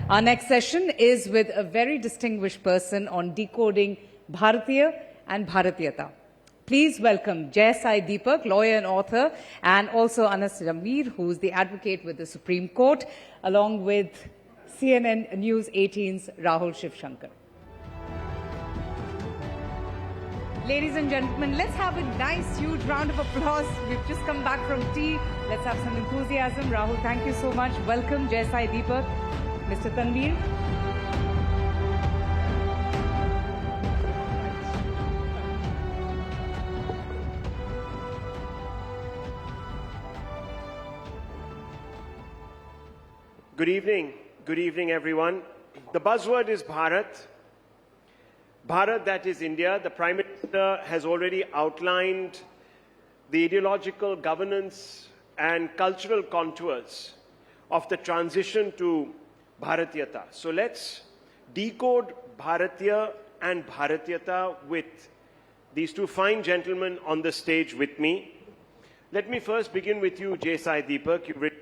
Our next session is with a very distinguished person on decoding Bharatiya and Bhartiyata. Please welcome J Sai Deepak, lawyer and author, and also Anas Jamir, who is the advocate with the Supreme Court, along with CNN News 18's Rahul Shivshankar. Ladies and gentlemen, let's have a nice, huge round of applause. We've just come back from tea. Let's have some enthusiasm. Rahul, thank you so much. Welcome, J Sai Deepak. Mr. Tanveer. Good evening. Good evening, everyone. The buzzword is Bharat. Bharat, that is India. The Prime Minister has already outlined the ideological governance and cultural contours of the transition to Bhartiyata. So let's decode Bharatiya and Bhartiyata with these two fine gentlemen on the stage with me. Let me first begin with you, J Sai Deepak. You've written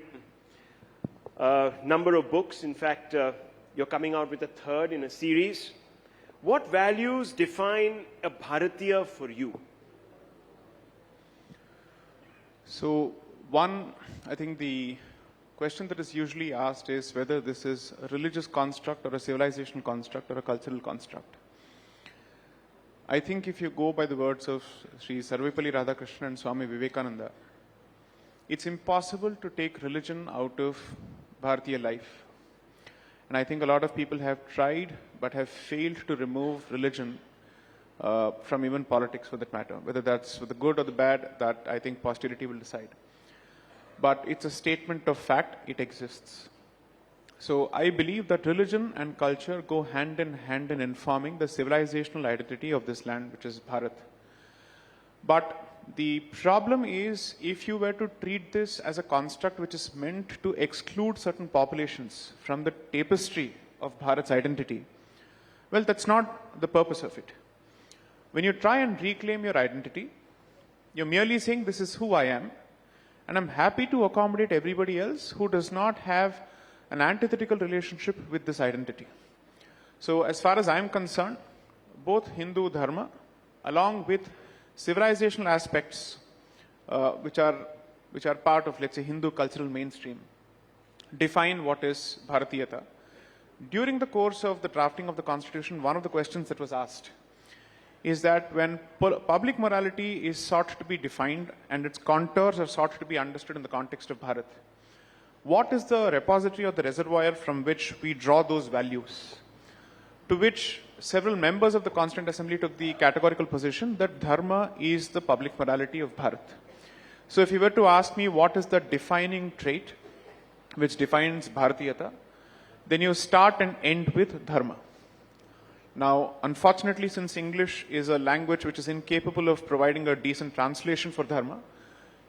a number of books. In fact, you're coming out with a third in a series. What values define a Bharatiya for you? So, one, I think the question that is usually asked is whether this is a religious construct or a civilizational construct or a cultural construct. I think if you go by the words of Sri Sarvapalli, Radhakrishnan and Swami Vivekananda, it's impossible to take religion out of Bharatiya life. And I think a lot of people have tried but have failed to remove religion from even politics for that matter. Whether that's for the good or the bad, that I think posterity will decide. But it's a statement of fact, it exists. So I believe that religion and culture go hand in informing the civilizational identity of this land, which is Bharat. But the problem is, if you were to treat this as a construct which is meant to exclude certain populations from the tapestry of Bharat's identity, well, that's not the purpose of it. When you try and reclaim your identity, you're merely saying, this is who I am, and I'm happy to accommodate everybody else who does not have an antithetical relationship with this identity. So as far as I'm concerned, both Hindu Dharma, along with civilizational aspects which are part of, let's say, Hindu cultural mainstream, define what is Bhartiyata. During the course of the drafting of the constitution, one of the questions that was asked is that when public morality is sought to be defined and its contours are sought to be understood in the context of Bharat, what is the repository or the reservoir from which we draw those values? To which several members of the Constituent Assembly took the categorical position that Dharma is the public morality of Bharat. So if you were to ask me what is the defining trait which defines Bhartiyata, then you start and end with Dharma. Now, unfortunately, since English is a language which is incapable of providing a decent translation for Dharma,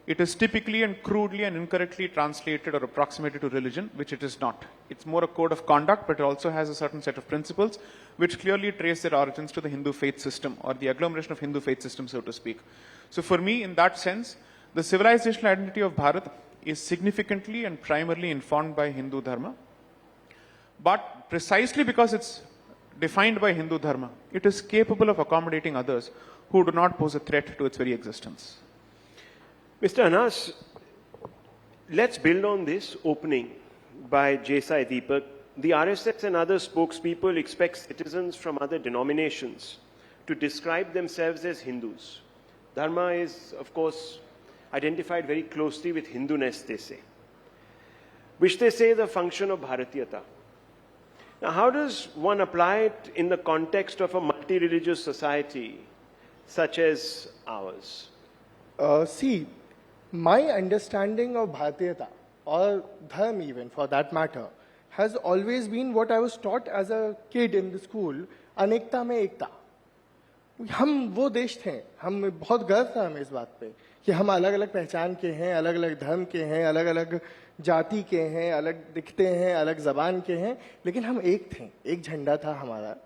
it is typically and crudely and incorrectly translated or approximated to religion, which it is not. It's more a code of conduct, but it also has a certain set of principles which clearly trace their origins to the Hindu faith system or the agglomeration of Hindu faith system, so to speak. So for me, in that sense, the civilizational identity of Bharat is significantly and primarily informed by Hindu Dharma. But precisely because it's defined by Hindu Dharma, it is capable of accommodating others who do not pose a threat to its very existence. Mr. Anas, let's build on this opening by J Sai Deepak. The RSS and other spokespeople expect citizens from other denominations to describe themselves as Hindus. Dharma is, of course, identified very closely with Hinduness, they say, which they say is a function of Bhartiyata. Now, how does one apply it in the context of a multi-religious society such as ours? See, my understanding of Bhartiyata, or Dharma even for that matter, has always been what I was taught as a kid in the school, अनेकता में एकता. हम वो देश थे, हम बहुत गर्व था हमें इस बात पे कि हम अलग अलग पहचान के हैं, अलग अलग धर्म के हैं, अलग अलग जाति के हैं, अलग दिखते हैं, अलग जबान के हैं, लेकिन हम एक थे. एक झंडा था हमारा,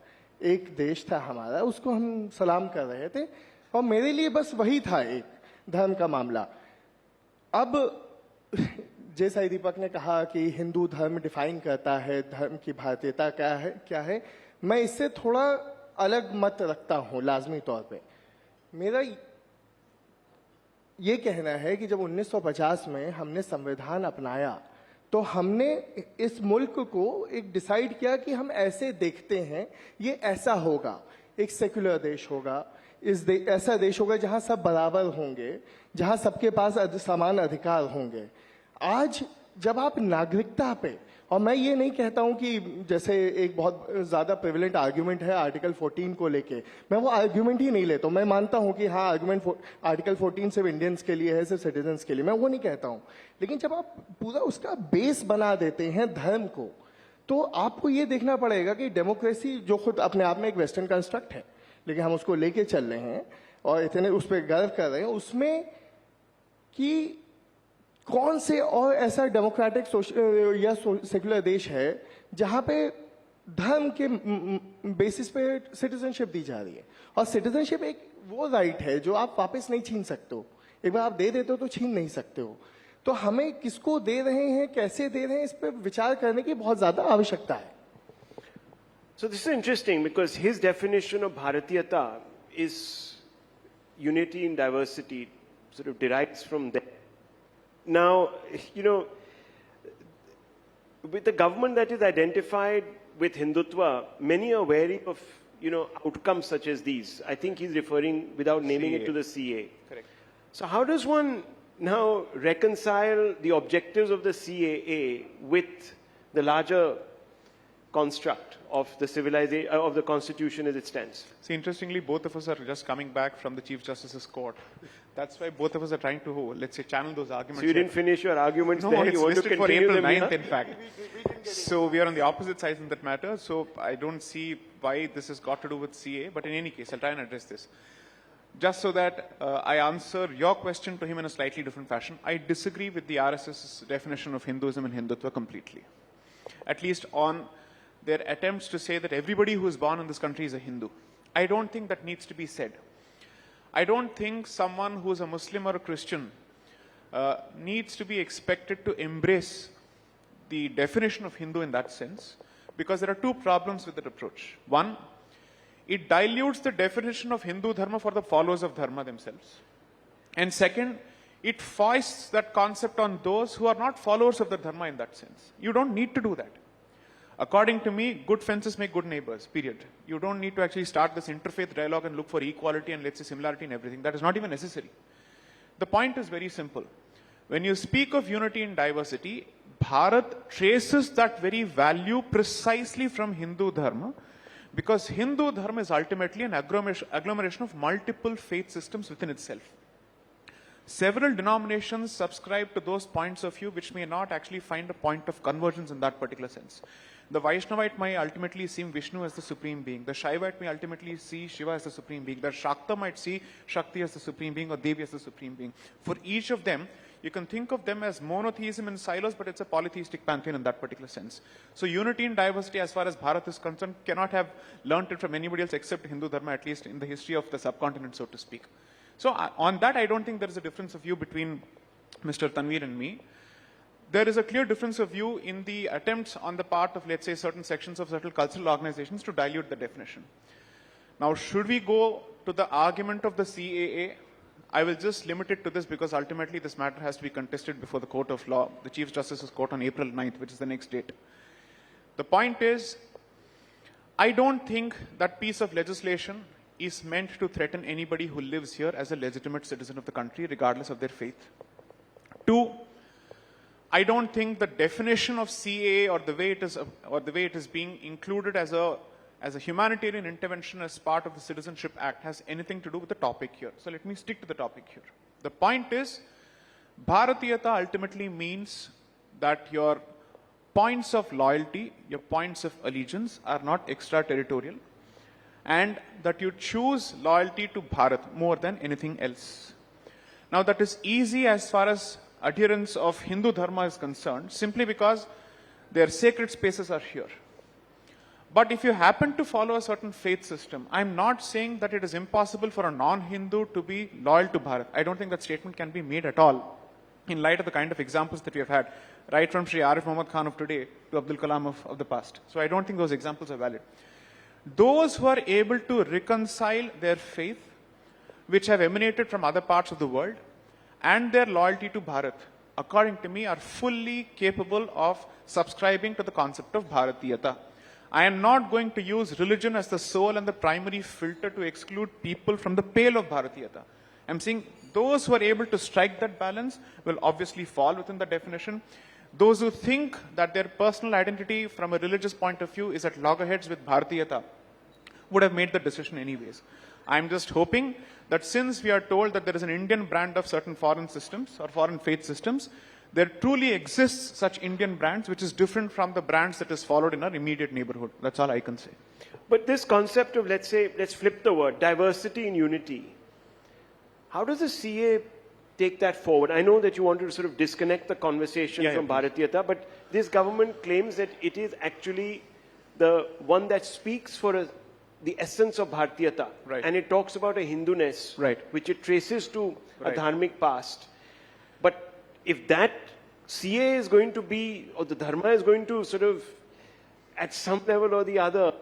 एक देश था हमारा, उसको हम सलाम कर रहे थे और मेरे लिए बस वही था एक धर्म का मामला. अब जे साई दीपक ने कहा कि हिंदू धर्म डिफाइन करता है धर्म की भारतीयता क्या है, मैं इससे थोड़ा अलग मत रखता हूं लाजमी तौर पे। मेरा ये कहना है कि जब 1950 में हमने संविधान अपनाया तो हमने इस मुल्क को एक डिसाइड किया कि हम ऐसे देखते हैं, ये ऐसा होगा, एक सेक्युलर देश होगा, ऐसा देश होगा जहां सब बराबर होंगे, जहां सबके पास समान अधिकार होंगे। आज जब आप नागरिकता पे, और मैं ये नहीं कहता हूं कि जैसे एक बहुत ज्यादा प्रेवलेंट आर्ग्यूमेंट है आर्टिकल 14 को लेके, मैं वो आर्ग्यूमेंट ही नहीं लेता हूं। मैं मानता हूं कि हाँ आर्ग्यूमेंट आर्टिकल 14 सिर्फ इंडियंस के लिए है, सिर्फ सिटीजन्स के लिए, मैं वो नहीं कहता हूं। लेकिन जब आप पूरा उसका बेस बना देते हैं धर्म को, तो आपको ये देखना पड़ेगा कि डेमोक्रेसी जो खुद अपने आप में एक वेस्टर्न कंस्ट्रक्ट है, लेकिन हम उसको लेके चल रहे हैं और इतने उस पर गर्व कर रहे हैं, उसमें कि कौन से और ऐसा डेमोक्रेटिक या सेक्युलर देश है जहां पे धर्म के बेसिस पे सिटीजनशिप दी जा रही है। और सिटीजनशिप एक वो राइट है जो आप वापस नहीं छीन सकते हो, एक बार आप दे देते हो तो छीन नहीं सकते हो। तो हमें किसको दे रहे हैं, कैसे दे रहे हैं, इस पर विचार करने की बहुत ज्यादा आवश्यकता है। So this is interesting because his definition of Bhartiyata is unity in diversity, sort of derives from there. Now, you know, with the government that is identified with Hindutva, many are wary of, you know, outcomes such as these. I think he's referring, without naming it, to the CA. Correct. So how does one now reconcile the objectives of the CAA with the larger construct of the civilization, of the constitution as it stands? See, interestingly, both of us are just coming back from the Chief Justice's court. That's why both of us are trying to, let's say, channel those arguments. So you didn't finish your arguments No, there? it's You want to listed for continue April them 9th, here? in fact. So we are on the opposite sides in that matter. So I don't see why this has got to do with CA. But in any case, I'll try and address this. Just so that I answer your question to him in a slightly different fashion, I disagree with the RSS's definition of Hinduism and Hindutva completely. At least on their attempts to say that everybody who is born in this country is a Hindu. I don't think that needs to be said. I don't think someone who is a Muslim or a Christian needs to be expected to embrace the definition of Hindu in that sense, because there are two problems with that approach. One, it dilutes the definition of Hindu Dharma for the followers of Dharma themselves. And second, it foists that concept on those who are not followers of the Dharma in that sense. You don't need to do that. According to me, good fences make good neighbors, period. You don't need to actually start this interfaith dialogue and look for equality and, let's say, similarity in everything. That is not even necessary. The point is very simple. When you speak of unity in diversity, Bharat traces that very value precisely from Hindu Dharma, because Hindu Dharma is ultimately an agglomeration of multiple faith systems within itself. Several denominations subscribe to those points of view which may not actually find a point of convergence in that particular sense. The Vaishnavite might ultimately see Vishnu as the supreme being. The Shaivite may ultimately see Shiva as the supreme being. The Shakta might see Shakti as the supreme being or Devi as the supreme being. For each of them, you can think of them as monotheism in silos, but it's a polytheistic pantheon in that particular sense. So unity in diversity, as far as Bharat is concerned, cannot have learnt it from anybody else except Hindu Dharma, at least in the history of the subcontinent, so to speak. So on that, I don't think there is a difference of view between Mr. Tanveer and me. There is a clear difference of view in the attempts on the part of, let's say, certain sections of certain cultural organizations to dilute the definition. Now, should we go to the argument of the CAA? I will just limit it to this because ultimately this matter has to be contested before the court of law, the Chief Justice's court on April 9th, which is the next date. The point is, I don't think that piece of legislation is meant to threaten anybody who lives here as a legitimate citizen of the country, regardless of their faith. Two, I don't think the definition of CAA or the way it is being included as a humanitarian intervention as part of the Citizenship Act has anything to do with the topic here. So let me stick to the topic here. The point is, Bhartiyata ultimately means that your points of loyalty, your points of allegiance are not extraterritorial, and that you choose loyalty to Bharat more than anything else. Now that is easy as far as adherents of Hindu Dharma is concerned, simply because their sacred spaces are here. But if you happen to follow a certain faith system, I'm not saying that it is impossible for a non-Hindu to be loyal to Bharat. I don't think that statement can be made at all. in light of the kind of examples that we have had, right from Sri Arif Muhammad Khan of today to Abdul Kalam of the past. So I don't think those examples are valid. Those who are able to reconcile their faith, which have emanated from other parts of the world, and their loyalty to Bharat, according to me, are fully capable of subscribing to the concept of Bhartiyata. I am not going to use religion as the sole and the primary filter to exclude people from the pale of Bhartiyata. I'm saying those who are able to strike that balance will obviously fall within the definition. Those who think that their personal identity from a religious point of view is at loggerheads with Bhartiyata would have made the decision anyways. I'm just hoping that since we are told that there is an Indian brand of certain foreign systems or foreign faith systems, there truly exists such Indian brands which is different from the brands that is followed in our immediate neighborhood. That's all I can say. But this concept of, let's flip the word, diversity in unity, how does the CA take that forward? I know that you want to sort of disconnect the conversation from Bharatiyata, but this government claims that it is actually the one that speaks for the essence of Bhartiyata. Right. And it talks about a Hinduness, right, which it traces to a dharmic past. But if that CA is going to be, or the Dharma is going to sort of, at some level or the other,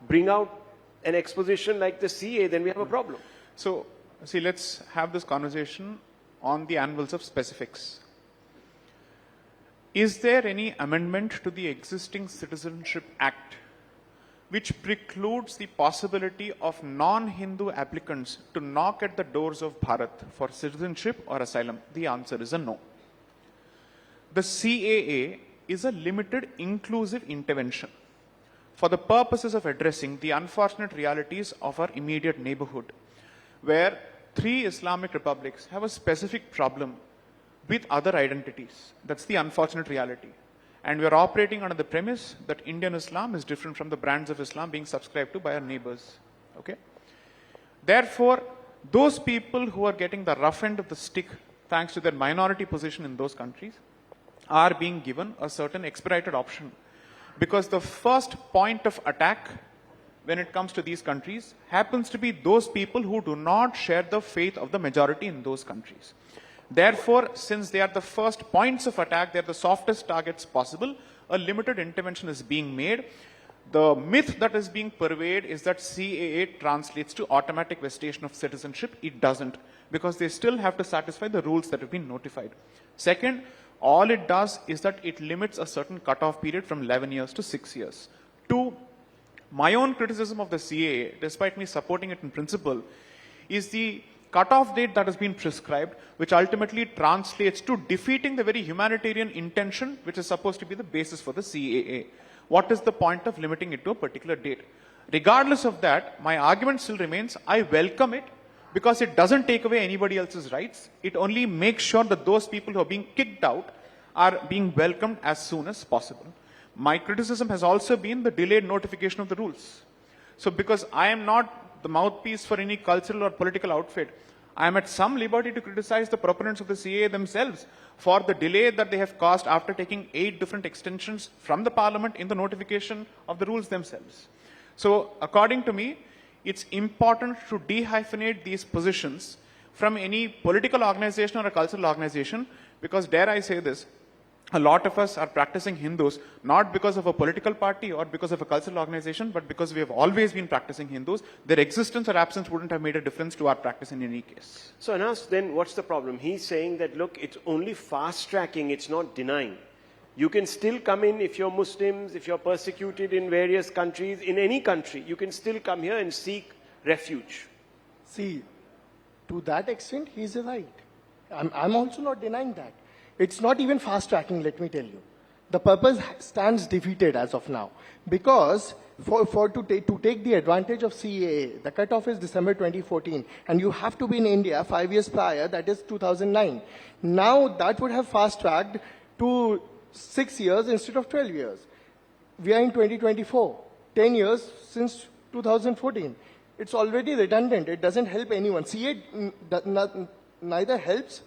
bring out an exposition like the CA, then we have a problem. So, see, let's have this conversation on the anvils of specifics. Is there any amendment to the existing Citizenship Act which precludes the possibility of non-Hindu applicants to knock at the doors of Bharat for citizenship or asylum? The answer is a no. The CAA is a limited inclusive intervention for the purposes of addressing the unfortunate realities of our immediate neighborhood, where 3 Islamic republics have a specific problem with other identities. That's the unfortunate reality. And we are operating under the premise that Indian Islam is different from the brands of Islam being subscribed to by our neighbors. Okay? Therefore, those people who are getting the rough end of the stick, thanks to their minority position in those countries, are being given a certain expedited option. Because the first point of attack when it comes to these countries happens to be those people who do not share the faith of the majority in those countries. Therefore, since they are the first points of attack, they are the softest targets possible, a limited intervention is being made. The myth that is being purveyed is that CAA translates to automatic vestation of citizenship. It doesn't, because they still have to satisfy the rules that have been notified. Second, all it does is that it limits a certain cutoff period from 11 years to 6 years. Two, my own criticism of the CAA, despite me supporting it in principle, is the cutoff date that has been prescribed, which ultimately translates to defeating the very humanitarian intention which is supposed to be the basis for the CAA. What is the point of limiting it to a particular date? Regardless of that, my argument still remains, I welcome it, because it doesn't take away anybody else's rights. It only makes sure that those people who are being kicked out are being welcomed as soon as possible. My criticism has also been the delayed notification of the rules. So because I am not the mouthpiece for any cultural or political outfit, I am at some liberty to criticize the proponents of the CAA themselves for the delay that they have caused after taking 8 different extensions from the parliament in the notification of the rules themselves. So according to me, it's important to dehyphenate these positions from any political organization or a cultural organization, because dare I say this, a lot of us are practicing Hindus not because of a political party or because of a cultural organization, but because we have always been practicing Hindus. Their existence or absence wouldn't have made a difference to our practice in any case. So Anas, then what's the problem? He's saying that, look, it's only fast tracking, it's not denying. You can still come in if you're Muslims, if you're persecuted in various countries, in any country, you can still come here and seek refuge. See, to that extent, he's right. I'm also not denying that. It's not even fast tracking, let me tell you. The purpose stands defeated as of now. Because to take the advantage of CAA, the cutoff is December 2014, and you have to be in India 5 years prior, that is 2009. Now that would have fast tracked to 6 years instead of 12 years. We are in 2024, 10 years since 2014. It's already redundant. It doesn't help anyone. CA neither helps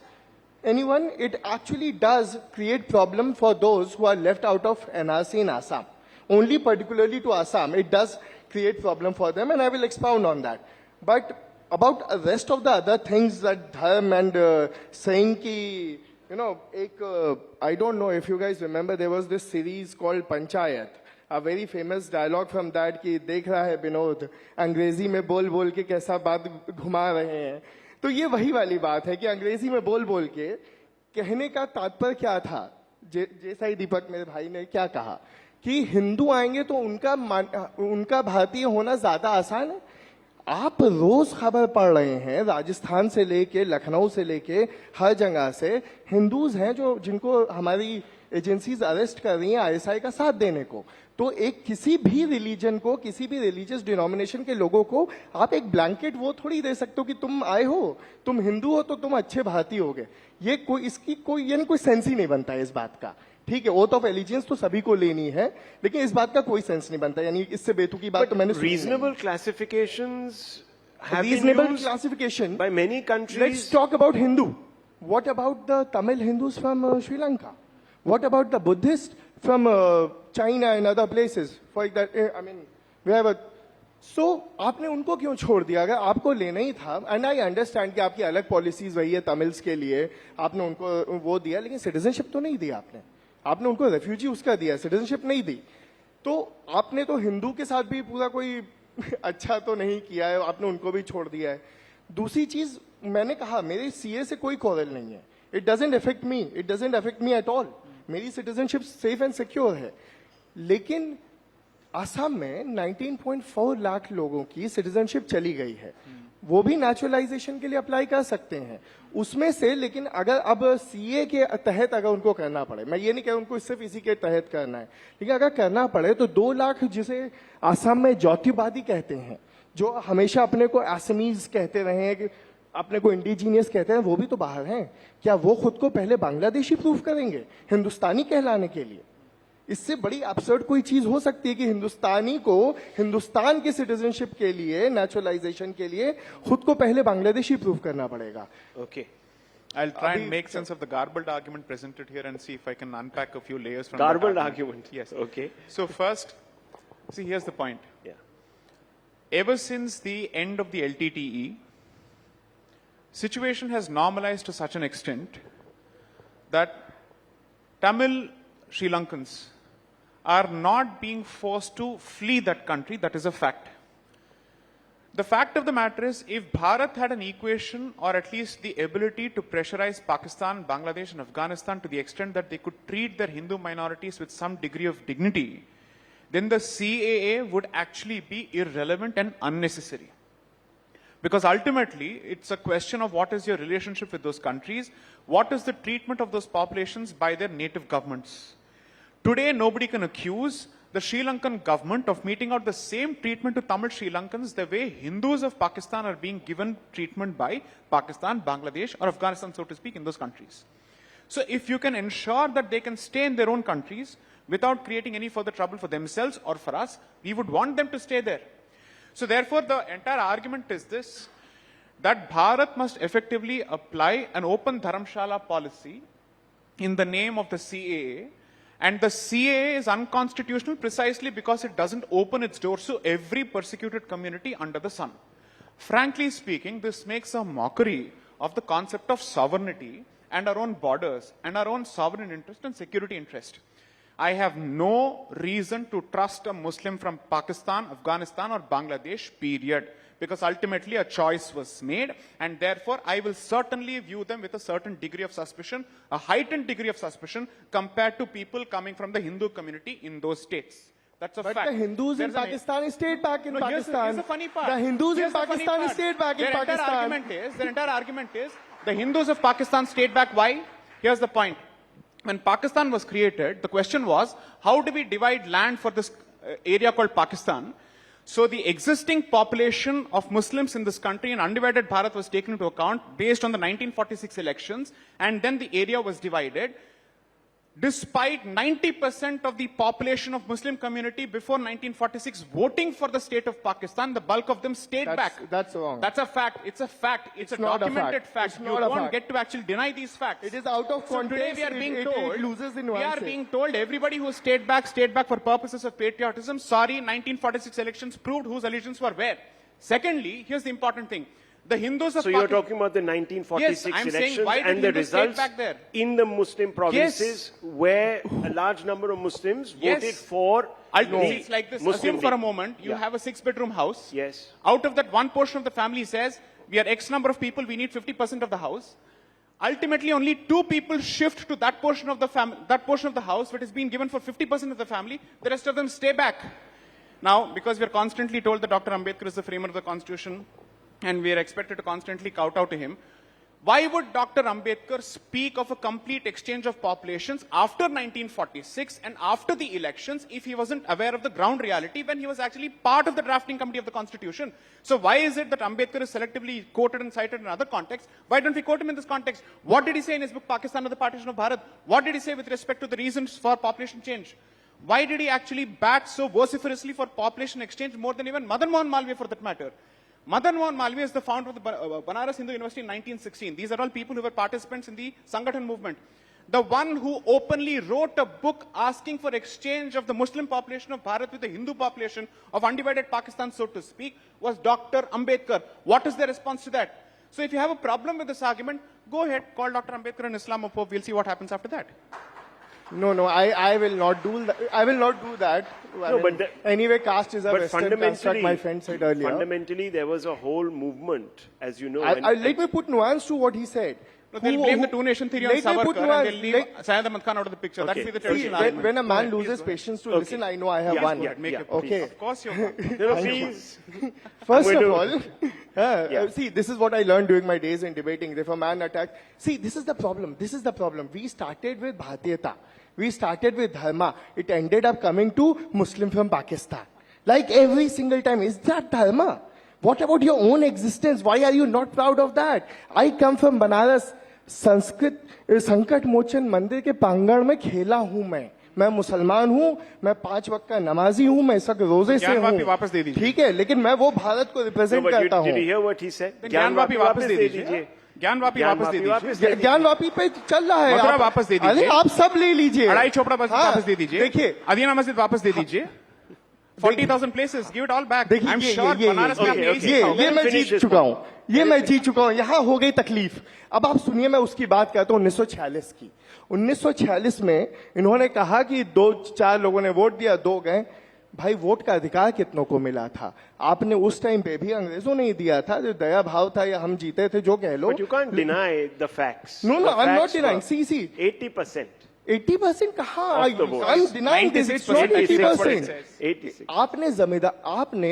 anyone. It actually does create problem for those who are left out of NRC in Assam. Only particularly to Assam, it does create problem for them, and I will expound on that. But about the rest of the other things that dharm and saying ki You know, I don't know if you guys remember, there was this series called Panchayat. A very famous dialogue from that कि देख रहा है विनोद अंग्रेजी में बोल बोल के कैसा बात घुमा रहे हैं. तो ये वही वाली बात है कि अंग्रेजी में बोल बोल के कहने का तात्पर्य क्या था. जे साई दीपक मेरे भाई ने क्या कहा कि हिंदू आएंगे तो उनका भारतीय होना ज्यादा आसान है. आप रोज खबर पढ़ रहे हैं राजस्थान से लेके लखनऊ से लेके हर जगह से हिंदूज हैं जो जिनको हमारी एजेंसीज अरेस्ट कर रही हैं आईएसआई का साथ देने को. तो एक किसी भी रिलीजन को, किसी भी रिलीजियस डिनोमिनेशन के लोगों को आप एक ब्लैंकेट वो थोड़ी दे सकते हो कि तुम आए हो, तुम हिंदू हो तो तुम अच्छे भारतीय हो गए. ये कोई इसकी कोई यानी कोई सेंस ही नहीं बनता है इस बात का. ठीक है, ओथ ऑफ एलिजियंस तो सभी को लेनी है, लेकिन इस बात का कोई सेंस नहीं बनता. यानी इससे बेतुकी बात तो मैंने reasonable classifications reasonable classification by many countries. Let's talk about Hindu. What about the Tamil Hindus from Sri Lanka? What about the Buddhists from China and other places? For that, I mean, we have a. So आपने उनको क्यों छोड़ दिया? अगर आपको लेना ही था, and I understand कि आपकी अलग पॉलिसीज वही है तमिल्स के लिए, आपने उनको वो दिया, लेकिन सिटीजनशिप तो नहीं दिया आपने उनको रेफ्यूजी उसका दिया, सिटीजनशिप नहीं दी. तो आपने तो हिंदू के साथ भी पूरा कोई अच्छा तो नहीं किया है, आपने उनको भी छोड़ दिया है. दूसरी चीज मैंने कहा, मेरे सीए से कोई कॉरल नहीं है. It doesn't affect me at all. मेरी सिटीजनशिप सेफ एंड सिक्योर है. लेकिन असम में 19.4 लाख लोगों की सिटीजनशिप चली गई है. वो भी नेचुरलाइजेशन के लिए अप्लाई कर सकते हैं उसमें से. लेकिन अगर अब सीए के तहत अगर उनको करना पड़े, मैं ये नहीं कह उनको सिर्फ इसी के तहत करना है, लेकिन अगर करना पड़े तो 2 लाख जिसे असम में ज्योतिवादी कहते हैं, जो हमेशा अपने को असमीज कहते रहे हैं, कि अपने को इंडिजीनियस कहते हैं, वो भी तो बाहर हैं. क्या वो खुद को पहले बांग्लादेशी प्रूफ करेंगे हिंदुस्तानी कहलाने के लिए? इससे बड़ी अपसर्ड कोई चीज हो सकती है कि हिंदुस्तानी को हिंदुस्तान की सिटीजनशिप के लिए, नेचुरलाइजेशन के लिए खुद को पहले बांग्लादेशी प्रूव करना पड़ेगा. Okay. I'll try and make sense of the garbled argument presented here and see if I can unpack a few layers from Garbled that argument. Yes. Okay. So first, see, here's the point. Yeah. Ever since the end of the LTTE, situation has normalized to such an extent that Tamil Sri Lankans are not being forced to flee that country. That is a fact. The fact of the matter is, if Bharat had an equation or at least the ability to pressurize Pakistan, Bangladesh and Afghanistan to the extent that they could treat their Hindu minorities with some degree of dignity, then the CAA would actually be irrelevant and unnecessary. Because ultimately, it's a question of what is your relationship with those countries, what is the treatment of those populations by their native governments. Today, nobody can accuse the Sri Lankan government of meting out the same treatment to Tamil Sri Lankans the way Hindus of Pakistan are being given treatment by Pakistan, Bangladesh or Afghanistan, so to speak, in those countries. So if you can ensure that they can stay in their own countries without creating any further trouble for themselves or for us, we would want them to stay there. So therefore, the entire argument is this, that Bharat must effectively apply an open Dharamshala policy in the name of the CAA, and the CAA is unconstitutional precisely because it doesn't open its doors to every persecuted community under the sun. Frankly speaking, this makes a mockery of the concept of sovereignty and our own borders and our own sovereign interest and security interest. I have no reason to trust a Muslim from Pakistan, Afghanistan or Bangladesh, period. Because ultimately a choice was made, and therefore I will certainly view them with a certain degree of suspicion, a heightened degree of suspicion compared to people coming from the Hindu community in those states. That's a fact. But the Hindus in Pakistan stayed back in Pakistan. Here's the funny part. The Hindus in Pakistan stayed back in Pakistan. Their entire argument is, the Hindus of Pakistan stayed back. Why? Here's the point. When Pakistan was created, the question was, how do we divide land for this area called Pakistan? So the existing population of Muslims in this country and undivided Bharat was taken into account based on the 1946 elections, and then the area was divided. Despite 90% of the population of Muslim community before 1946 voting for the state of Pakistan, the bulk of them stayed back. That's wrong. That's a fact. It's a fact. It's a documented fact. You won't get to actually deny these facts. It is out of So today context. we are being It told, loses in we are nuance. being told everybody who stayed back for purposes of patriotism. Sorry, 1946 elections proved whose allegiance were where. Secondly, here's the important thing. The Hindus of So you're Pakistan. talking about the 1946 Yes, I'm saying, elections why did and the Hindus stay results back there? in the Muslim provinces where a large number of Muslims voted Yes. for Ultimately, it's like this. Muslim Assume for a league. moment, you Yeah. have a 6-bedroom house. Yes. Out of that, one portion of the family says, we are X number of people, we need 50% of the house. Ultimately, only 2 people shift to that portion of the house which has been given for 50% of the family. The rest of them stay back. Now, because we are constantly told that Dr. Ambedkar is the framer of the Constitution, and we are expected to constantly kowtow to him, why would Dr. Ambedkar speak of a complete exchange of populations after 1946 and after the elections if he wasn't aware of the ground reality when he was actually part of the drafting committee of the Constitution? So why is it that Ambedkar is selectively quoted and cited in other contexts? Why don't we quote him in this context? What did he say in his book, Pakistan or the Partition of Bharat? What did he say with respect to the reasons for population change? Why did he actually bat so vociferously for population exchange more than even Madan Mohan Malviya for that matter? Madan Mohan Malviya is the founder of the Banaras Hindu University in 1916. These are all people who were participants in the Sangathan movement. The one who openly wrote a book asking for exchange of the Muslim population of Bharat with the Hindu population of undivided Pakistan, so to speak, was Dr. Ambedkar. What is the response to that? So if you have a problem with this argument, go ahead, call Dr. Ambedkar an Islamophobe. We'll see what happens after that. No, I will not do that. I will not do that. Anyway, caste is a But Western construct, my friend said earlier. fundamentally, there was a whole movement, as you know. Let me put nuance to what he said. No, they'll blame the two-nation theory on Savarkar and they'll leave Syed Ahmad Khan out of the picture. Okay. That'll be the See, traditional When, argument. when a man Go ahead, loses please go patience to Okay. listen, I know I have Yeah, one. yeah, Make yeah, your point. Okay. Of course you have. Please. First I'm of going all, see, this is what I learned during my days in debating. If a man attacks, see, this is the problem. This is the problem. We started with Bhartiyata. We started with Dharma. It ended up coming to Muslim from Pakistan. Like every single time. Is that Dharma? What about your own existence? Why are you not proud of that? I come from Banaras. संकट मोचन मंदिर के प्रांगण में खेला हूं मैं मुसलमान हूं, मैं 5 वक्त का नमाजी हूं, मैं सब रोजे से हूं, ठीक है, लेकिन मैं वो भारत को रिप्रेजेंट करता हूं। ज्ञानवापी वापस दे दीजिए। ज्ञानवापी वापस दे दीजिए। ज्ञानवापी पे चल रहा है, मथुरा वापस दे दीजिए। अरे आप सब ले लीजिए। अढ़ाई चोपड़ा वापस दे दीजिए। देखिए, अदीना मस्जिद वापस दे दीजिए। 40,000 places, give it all back. I'm sure Banaras में आपने ये मैं जीत चुका हूँ, ये मैं जीत चुका हूँ। यहाँ हो गई तकलीफ। अब आप सुनिए, मैं उसकी बात करता हूँ 1946 की। 1946 में इन्होंने कहा कि 2-4 लोगों ने वोट दिया, 2 गए। भाई, वोट का अधिकार कितनों को मिला था? आपने उस टाइम पे भी अंग्रेजों ने ही दिया था, जो दया भाव था, या हम जीते थे, जो कह लो। But you can't deny the facts. No, I'm not denying. See. 80%. 80% कहाँ? I'm denying this. It's not 80%. 86. आपने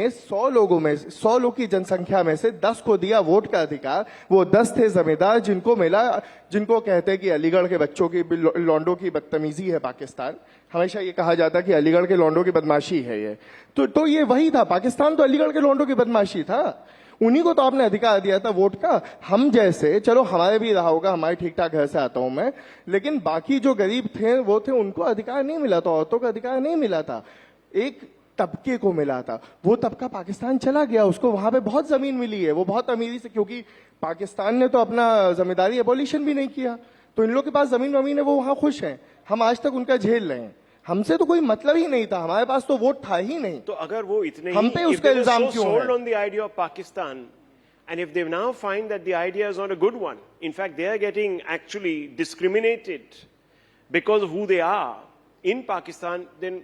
100 लोगों में, 100 लोग की जनसंख्या में से 10 को दिया वोट का अधिकार। वो 10 थे जमींदार जिनको मिला, जिनको कहते हैं कि अलीगढ़ के बच्चों की, लौंडों की बदतमीजी है पाकिस्तान। हमेशा ये कहा जाता है कि अलीगढ़ के लौंडों की बदमाशी है ये। तो ये वही था पाकिस्तान, तो अलीगढ़ के लौंडों की बदमाशी था। उन्हीं को तो आपने अधिकार दिया था वोट का। हम जैसे, चलो हमारे भी रहा होगा, हमारे ठीक ठाक घर से आता हूं मैं, लेकिन बाकी जो गरीब थे वो थे, उनको अधिकार नहीं मिला था, औरतों का अधिकार नहीं मिला था, एक तबके को मिला था। वो तबका पाकिस्तान चला गया, उसको वहां पे बहुत जमीन मिली है, वो बहुत अमीरी से, क्योंकि पाकिस्तान ने तो अपना जमींदारी एबॉलिशन भी नहीं किया, तो इन लोग के पास जमीन है, वो वहां खुश हैं। हम आज तक उनका झेल रहे हैं। हमसे तो कोई मतलब ही नहीं था, हमारे पास तो वोट था ही नहीं। तो अगर वो इतने हम पे उसका इल्जाम क्यों है? sold on the idea of Pakistan, and if they now find that the idea is not a good one, in fact they are getting actually discriminated because of who they are in Pakistan, then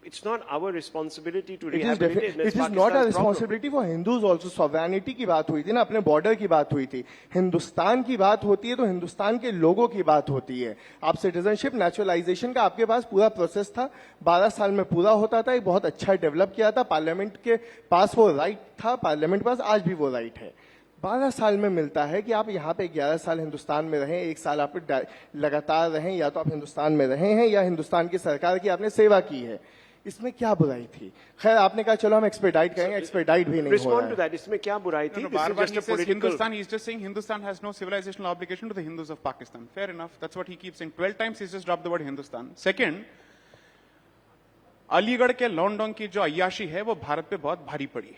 it's not our responsibility to rehabilitate. It is not a responsibility for Hindus also. Sovereignty की बात हुई थी ना, अपने border की बात हुई थी। हिंदुस्तान की बात होती है तो हिंदुस्तान के लोगों की बात होती है। आप सिटीजनशिप नेचुरलाइजेशन का आपके पास पूरा प्रोसेस था, 12 साल में पूरा होता था, एक बहुत अच्छा डेवलप किया था। पार्लियामेंट के पास वो राइट था, पार्लियामेंट के पास आज भी वो राइट है। 12 साल में मिलता है कि आप यहाँ पे 11 साल हिंदुस्तान में रहें, 1 साल आप लगातार रहें, या तो आप हिंदुस्तान में रहे हैं या हिंदुस्तान की सरकार की आपने सेवा की है। इसमें क्या बुराई थी? खैर, आपने कहा चलो हम एक्सपेडाइट करेंगे, एक्सपेडाइट भी नहीं हो रहा है। Respond to that. इसमें क्या बुराई थी? This is just a political. He's just saying Hindustan has no civilizational obligation to the Hindus of Pakistan. Fair enough. That's what he keeps saying. 12 times he's just dropped the word Hindustan. Second, Aligarh के लॉन्डोंग की जो अय्याशी है वो भारत पे बहुत भारी पड़ी।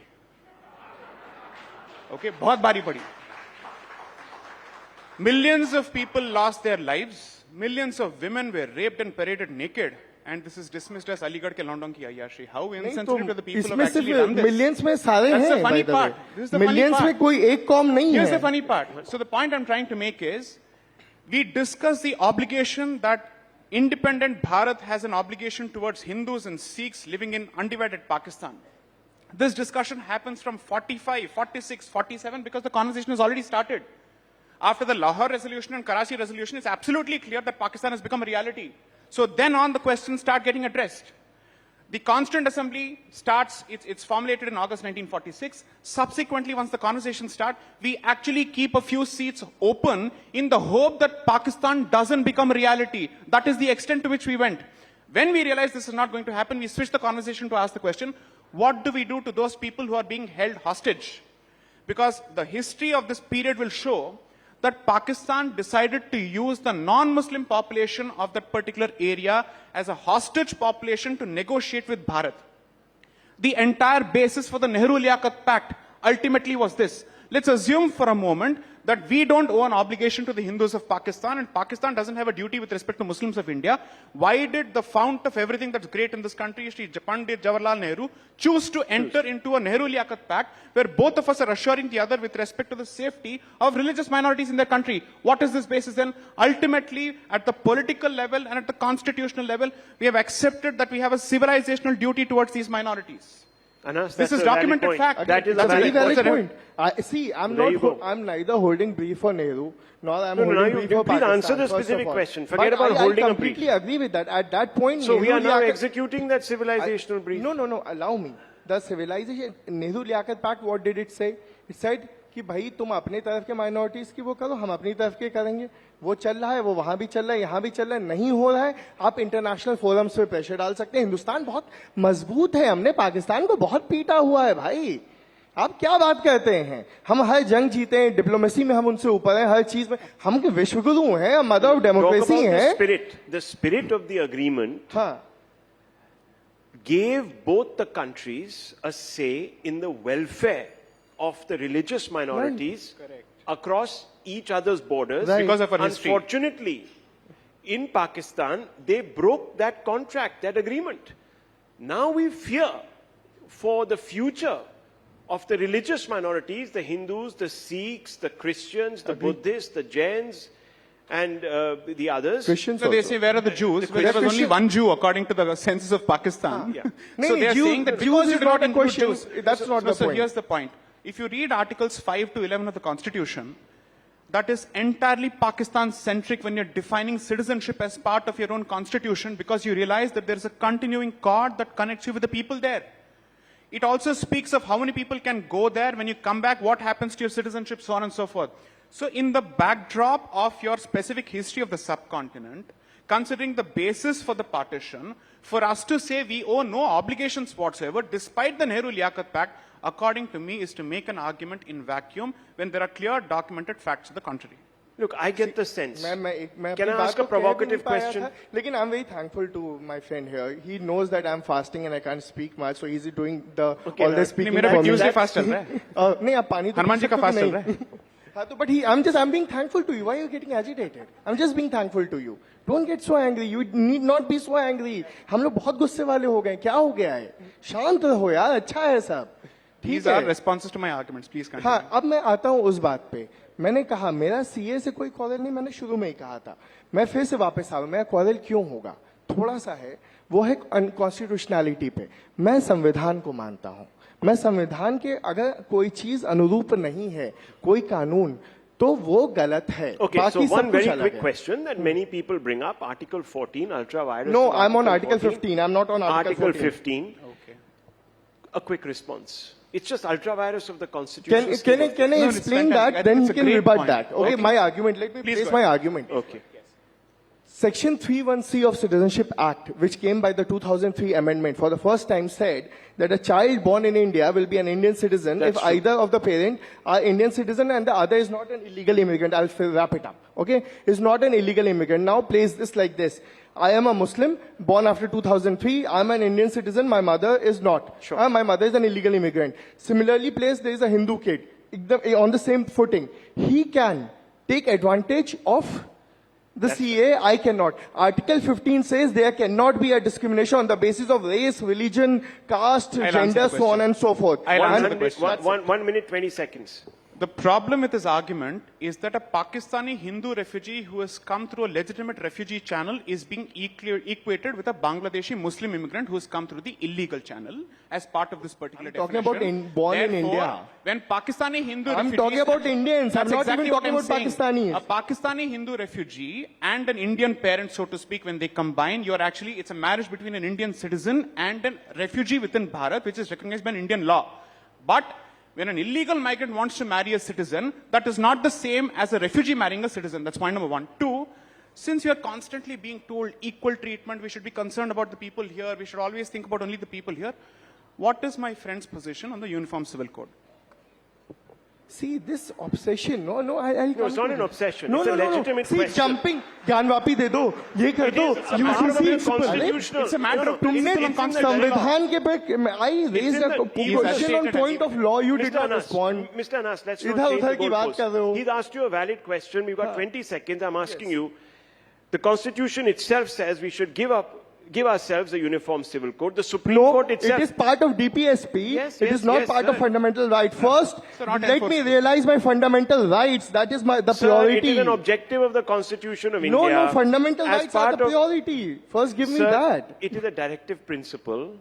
Okay, बहुत भारी पड़ी। Millions of people lost their lives. Millions of women were raped and paraded naked. and this is dismissed as Aligarh ke London ki ayyashi. How नहीं insensitive to the people who इसमें actually done सिर्फ this. Millions में सारे That's the हैं funny by the part. way. This is the funny millions part. में कोई एक com नहीं Here's the है. funny part. So the point I'm trying to make is, we discuss the obligation that independent Bharat has an obligation towards Hindus and Sikhs living in undivided Pakistan. This discussion happens from 45, 46, 47 because the conversation has already started. After the Lahore resolution and Karachi resolution, it's absolutely clear that Pakistan has become a reality. So then on, the questions start getting addressed. The Constituent Assembly starts, it's formulated in August 1946. Subsequently, once the conversation starts, we actually keep a few seats open in the hope that Pakistan doesn't become a reality. That is the extent to which we went. When we realized this is not going to happen, we switched the conversation to ask the question, what do we do to those people who are being held hostage? Because the history of this period will show that Pakistan decided to use the non-Muslim population of that particular area as a hostage population to negotiate with Bharat. The entire basis for the Nehru-Liaquat Pact ultimately was this. Let's assume for a moment that we don't owe an obligation to the Hindus of Pakistan and Pakistan doesn't have a duty with respect to Muslims of India. Why did the fount of everything that's great in this country, Shri Pandit Jawaharlal Nehru, choose to enter into a Nehru-Liaquat Pact where both of us are assuring the other with respect to the safety of religious minorities in their country? What is this basis then? Ultimately, at the political level and at the constitutional level, we have accepted that we have a civilizational duty towards these minorities. Anas, This that's is a valid documented point. fact. That is That's a a very valid valid point. point. See, There you go. I'm neither holding brief for Nehru, nor I'm No, holding you brief for please Pakistan. answer the first of specific all. question. Forget But about holding I a brief. completely agree with that. At that point, So we are now Nehru-Liaquat- executing that civilizational brief. No. Allow me. The civilization Nehru-Liaquat Pact. What did it say? It said कि भाई तुम अपने तरफ के minorities की वो करो, हम अपनी तरफ के करेंगे. वो चल रहा है, वो वहां भी चल रहा है, यहाँ भी चल रहा है. नहीं हो रहा है, आप इंटरनेशनल फोरम्स पे प्रेशर डाल सकते हैं. हिंदुस्तान बहुत मजबूत है, हमने पाकिस्तान को बहुत पीटा हुआ है भाई. आप क्या बात करते हैं? हम हर जंग जीते हैं, डिप्लोमेसी में हम उनसे ऊपर हैं, हर चीज में हम विश्वगुरु हैं, मदर ऑफ डेमोक्रेसी हैं. The spirit of the agreement हाँ, gave both the countries a say in the welfare of the religious minorities across each other's borders. Right. Because of our history. Unfortunately, in Pakistan, they broke that contract, that agreement. Now we fear for the future of the religious minorities, the Hindus, the Sikhs, the Christians, the Buddhists, the Jains, and the others. Christians So they also. say, where are the Jews? Well, there was only Christian- one Jew according to the census of Pakistan. Yeah. So they are saying that Jews because you is do not not a include question. Jews. That's not the So point. here's the point. If you read Articles 5 to 11 of the Constitution, that is entirely Pakistan-centric when you're defining citizenship as part of your own constitution because you realize that there's a continuing cord that connects you with the people there. It also speaks of how many people can go there. When you come back, what happens to your citizenship, so on and so forth. So in the backdrop of your specific history of the subcontinent, considering the basis for the partition, for us to say we owe no obligations whatsoever, despite the Nehru-Liaquat Pact, according to me, is to make an argument in vacuum when there are clear documented facts to the contrary. Look, I get the sense. मैं Can अपनी I बात ask a तो कह भी नहीं provocative पाया question? था, लेकिन I'm very thankful to my friend here. He knows that I'm fasting and I can't speak much, so he's doing all now, the speaking मेरा for me. Tuesday fast चल रहा है. नहीं आप पानी तो हनुमान जी पी का सकते हो fast कि चल नहीं? रहा है. हाँ तो but I'm being thankful to you. Why are you getting agitated? I'm just being thankful to you. Don't get so angry. You need not be so angry. हम लोग बहुत गुस्से वाले हो गए. क्या हो गया है? शांत रहो यार. अच्छा है सब. These ठीक are है. responses to my arguments. Please continue. हाँ अब मैं आता हूँ उस बात पे. मैंने कहा मेरा सीए से कोई क्वारल नहीं. मैंने शुरू में ही कहा था. मैं फिर से वापस आ रहा हूँ. मेरा क्वारल क्यों होगा? थोड़ा सा है. वो है अनकॉन्स्टिट्यूशनैलिटी पे. मैं संविधान को मानता हूँ. मैं संविधान के अगर कोई चीज अनुरूप नहीं है, कोई कानून, तो वो गलत है. Okay, so बाकी one सब very कुछ अलग quick है. question that many people bring up, Article 14, ultra-virus. No, to I'm on Article 14. 15. I'm not on Article 14. 15. Okay. A quick response. It's just ultra-virus of the Constitution. Can I No, it's explain fantastic. I that? think Then it's you a can great rebut point. that. Okay, Okay. my argument. Let me Please place go my ahead. argument. Okay. Section 31C of Citizenship Act, which came by the 2003 amendment, for the first time said that a child born in India will be an Indian citizen That's if true. either of the parent are Indian citizen and the other is not an illegal immigrant. I'll wrap it up. Okay? Is not an illegal immigrant. Now place this like this. I am a Muslim, born after 2003. I'm an Indian citizen. My mother is not. Sure. My mother is an illegal immigrant. Similarly placed, there is a Hindu kid. On the same footing. He can take advantage of The CA, I cannot. Article 15 says there cannot be a discrimination on the basis of race, religion, caste, I'll answer gender, the so on question. and so forth. I'll One answer the minute, question. 1 minute, 20 seconds. The problem with this argument is that a Pakistani Hindu refugee who has come through a legitimate refugee channel is being equated with a Bangladeshi Muslim immigrant who has come through the illegal channel as part of this particular I'm talking definition. about born in Therefore, India. When Pakistani Hindu I'm refugees... talking about Indians. I'm That's not exactly even what talking I'm about saying. Pakistanis. A Pakistani Hindu refugee and an Indian parent, so to speak, when they combine, it's a marriage between an Indian citizen and a refugee within Bharat, which is recognized by an Indian law. But when an illegal migrant wants to marry a citizen, that is not the same as a refugee marrying a citizen. That's point number one. Two, since you are constantly being told equal treatment, we should be concerned about the people here, we should always think about only the people here. What is my friend's position on the Uniform Civil Code? See, this obsession, I'll No, it's not an obsession. No, It's a legitimate See, question. jumping, Gyanvapi दे दो, ये कर दो, It is a part of the constitutional. It's a matter of No, no, principle it's and in the constitutional law. संविधान के पे, I raised a question on point of law, you did Mr. not Anas, respond. Mr. Anas, let's not इधर change उधर the की बात कर रहे हो. goalpost. He's asked you a valid question. We've got 20 seconds. I'm asking you. The Constitution itself says we should give ourselves a uniform civil code. The Supreme No, Court itself... it is part of DPSP. Yes, it yes, is not yes, part sir. of fundamental right. First, So not let me enforceable. realize my fundamental rights. That is the Sir, priority. it is an objective of the Constitution of No, India. fundamental as rights are part the of- priority. First, give me Sir, that. it is a directive principle.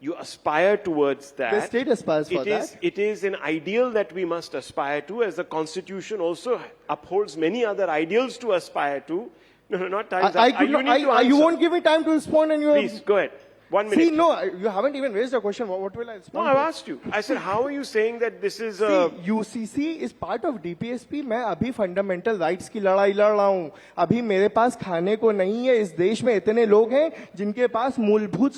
You aspire towards that. The state aspires for that. It is an ideal that we must aspire to, as the Constitution also upholds many other ideals to aspire to. No, not times up. You need to you answer. won't give me time to respond, and you Please, go ahead. 1 minute. See, no, you haven't even raised a question. What will I No, respond? I've to? asked you. I said, how are you saying that this is a... See, UCC is part of DPSP. मैं अभी fundamental rights की लड़ाई लड़ रहा हूँ. अभी मेरे पास खाने को नहीं है. इस देश में इतने लोग हैं जिनके पास मूलभूत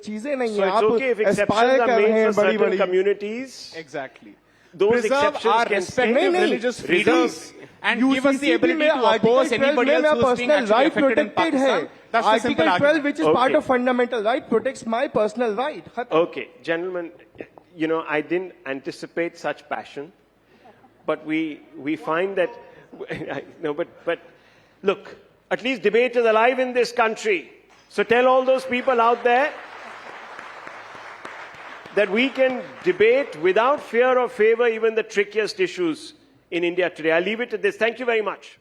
चीजें नहीं So है. it's okay if आप exceptions aspire are कर रहे made हैं for बड़ी certain बड़ी. communities. Exactly. Those Preserve exceptions our can respective नहीं, नहीं. religious freedoms and give us the UCC ability में to oppose Article 12 anybody में else मेरा who is being personal actually right affected in protected Pakistan. है. That's the simple Article 12, argument. which is part Okay. of fundamental right, protects my personal right. Okay, gentlemen, I didn't anticipate such passion, but we find that, no, but look, at least debate is alive in this country. So tell all those people out there that we can debate without fear or favor even the trickiest issues in India today. I'll leave it at this. Thank you very much.